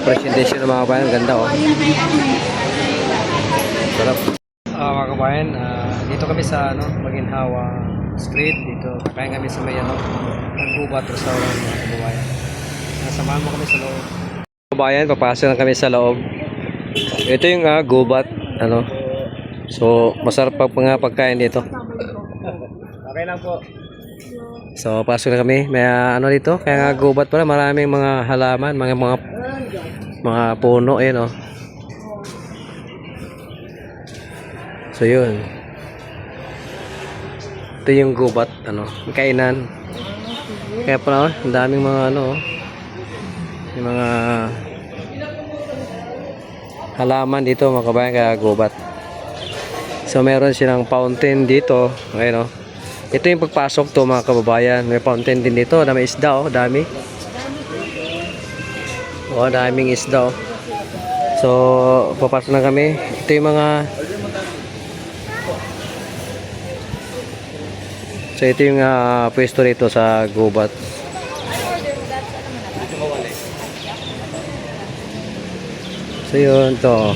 presentation ng mga kabayan. Ganda oh. Sarap. Mga kabayan, dito kami sa Maginhawa Street. Dito kakain kami sa may Gubat Restaurant mga kabayan. Nasamahan mo kami sa loob. Kabayan, papasok na kami sa loob. Ito yung Gubat. So masarap mga pagkain dito. Okay lang po. So pasok na kami. May dito, kaya nga Gubat pala, maraming mga halaman, mga puno So yun. Ito yung Gubat, kainan. Kaya pala, ang daming mga yung mga halaman dito mga kabayan, kaya Gubat. So meron silang fountain dito, ayun Ito yung pagpasok to mga kababayan. May fountain din dito na may isda dami. Daming isda So papasok na kami. Ito yung mga So ito yung pwesto rito sa Gubat. So yun to.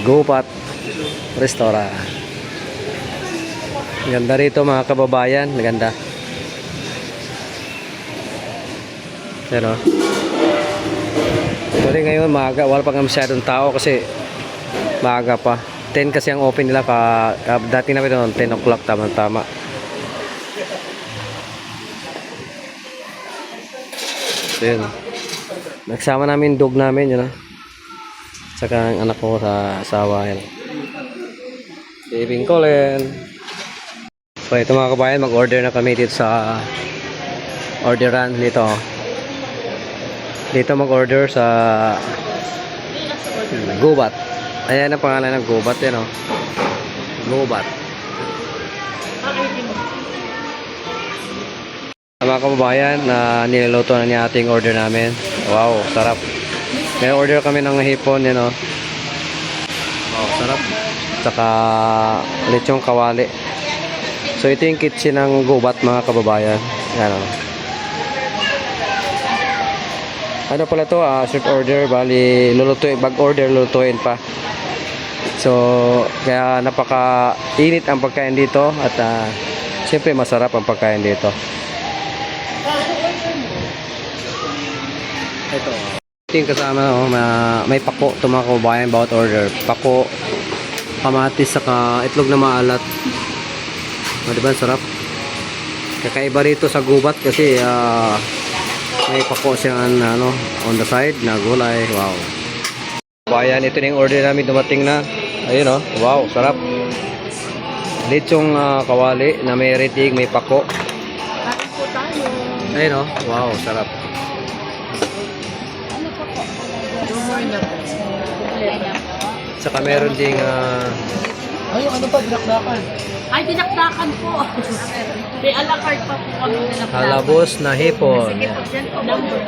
Gubat Restaurant. Ganda rito mga kababayan, ganda. Pero sorry ngayon maaga, wala pa nga masyadong tao kasi maaga pa. 10 kasi ang open nila dati na ito 10 o'clock tama. So yun. Nagsama namin dog namin yun Saka ang anak ko sa asawa yan. Saving Colin. So ito mga kabayan, mag-order na kami dito sa orderan dito. Dito mag-order sa Gubat. Ayan ang pangalan ng Gubat Gubat. Mga kababayan, niluluto na niya ating order namin. Wow, sarap. May order kami ng hipon Wow, sarap. Saka lechong kawali. So ito yung kitchen ng Gubat mga kababayan. Yan Ano pala to? Short order, bali lulutuin, bag order, lulutuin pa. So kaya napaka-init ang pagkain dito at siyempre masarap ang pagkain dito. Ito. Ito yung kasama may pako ito mga kababayan bawat order. Pako, kamatis, saka itlog na maalat. Diba sarap? Kakaiba rito sa Gubat kasi may pako siyang on the side na gulay. Wow. Bayan, ito na yung order namin, dumating na. Ayun wow, sarap. Lechong kawali na may ritig, may pako. Ayun wow, sarap. Saka meron ding dinakdakan? Ay, dinakdakan po. May a la carte pa po kami dinakdakan. halabos na hipon. Sige po, dyan po. Number.